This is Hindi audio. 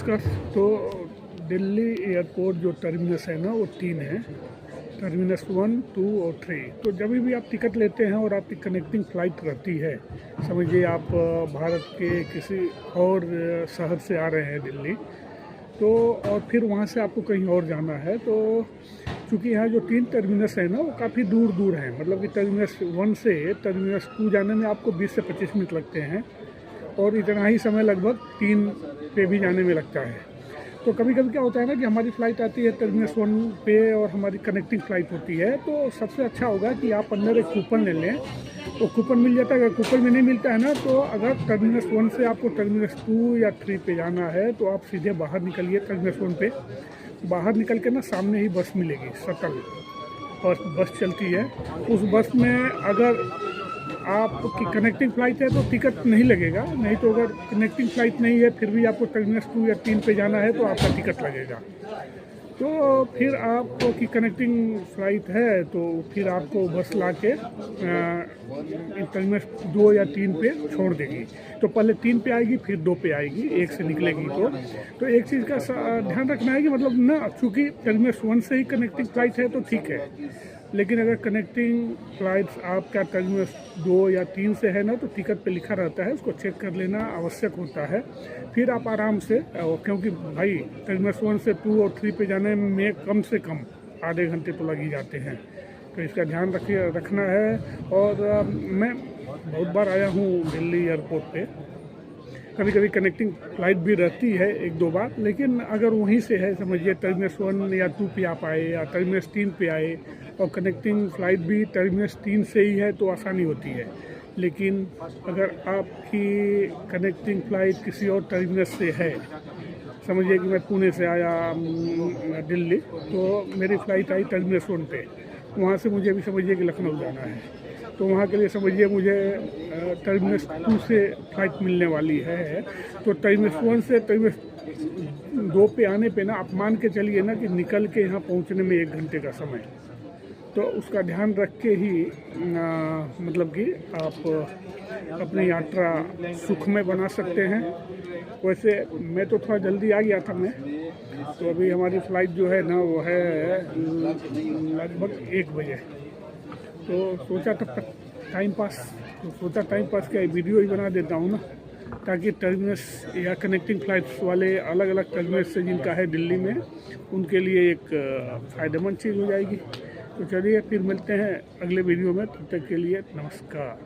नमस्कार। तो दिल्ली एयरपोर्ट जो टर्मिनस है ना वो 3 है, टर्मिनस 1, 2 और 3। तो जब भी आप टिकट लेते हैं और आपकी कनेक्टिंग फ़्लाइट रहती है, समझिए आप भारत के किसी और शहर से आ रहे हैं दिल्ली, तो और फिर वहाँ से आपको कहीं और जाना है, तो चूँकि यहाँ जो 3 टर्मिनस है ना वो काफ़ी दूर दूर हैं। मतलब कि टर्मिनस 1 से टर्मिनस 2 जाने में आपको 20 से 25 मिनट लगते हैं और इतना ही समय लगभग 3 पे भी जाने में लगता है। तो कभी कभी क्या होता है ना कि हमारी फ़्लाइट आती है टर्मिनस 1 पे और हमारी कनेक्टिंग फ़्लाइट होती है, तो सबसे अच्छा होगा कि आप अंदर एक कूपन ले लें। तो कूपन मिल जाता है। अगर कूपन में नहीं मिलता है ना, तो अगर टर्मिनस 1 से आपको टर्मिनस 2 या 3 पे जाना है तो आप सीधे बाहर निकलिए टर्मिनस 1 पे। बाहर निकल के ना सामने ही बस मिलेगी, शटल बस चलती है। उस बस में अगर आपकी कनेक्टिंग फ़्लाइट है तो टिकट नहीं लगेगा, नहीं तो अगर कनेक्टिंग फ़्लाइट नहीं है फिर भी आपको टर्मिनस 2 या 3 पे जाना है तो आपका टिकट लगेगा। तो फिर आपकी कनेक्टिंग फ़्लाइट है तो फिर आपको बस ला के टर्मिनस 2 या 3 पे छोड़ देगी। तो पहले 3 पे आएगी फिर 2 पे आएगी, 1 से निकलेगी। तो एक चीज़ का ध्यान रखना है कि मतलब ना, चूँकि टर्मिनस 1 से ही कनेक्टिंग फ़्लाइट है तो ठीक है, लेकिन अगर कनेक्टिंग फ़्लाइट्स आपका टर्मिनस 2 या 3 से है ना, तो टिकट पे लिखा रहता है, उसको चेक कर लेना आवश्यक होता है। फिर आप आराम से, क्योंकि भाई टर्मिनस 1 से 2 और 3 पे जाने में कम से कम आधे घंटे तो लग ही जाते हैं, तो इसका ध्यान रखना है। और मैं बहुत बार आया हूँ दिल्ली एयरपोर्ट पे, कभी कभी कनेक्टिंग फ़्लाइट भी रहती है 1-2 बार, लेकिन अगर वहीं से है, समझिए टर्मिनस 1 या 2 पे आप आए या टर्मिनस 3 पे आए और कनेक्टिंग फ़्लाइट भी टर्मिनस 3 से ही है तो आसानी होती है। लेकिन अगर आपकी कनेक्टिंग फ़्लाइट किसी और टर्मिनस से है, समझिए कि मैं पुणे से आया दिल्ली, तो मेरी फ़्लाइट आई टर्मिनस 1 पे, वहाँ से मुझे भी समझिए कि लखनऊ जाना है, तो वहाँ के लिए समझिए मुझे टर्मिनस 2 से फ़्लाइट मिलने वाली है। तो टर्मिनस 1 से टर्मिनस 2 पे आने पे ना आप मान के चलिए ना कि निकल के यहाँ पहुँचने में 1 घंटे का समय। तो उसका ध्यान रख के ही मतलब कि आप अपनी यात्रा सुखमय बना सकते हैं। वैसे मैं तो थोड़ा जल्दी आ गया था मैं, तो अभी हमारी फ़्लाइट जो है ना वो है लगभग 1 बजे। तो सोचा तब तक टाइम पास क्या वीडियो ही बना देता हूँ ना, ताकि टर्मिनस या कनेक्टिंग फ़्लाइट्स वाले अलग अलग टर्मिनस से जिनका है दिल्ली में, उनके लिए एक फ़ायदेमंद चीज़ हो जाएगी। तो चलिए फिर मिलते हैं अगले वीडियो में, तब तक के लिए नमस्कार।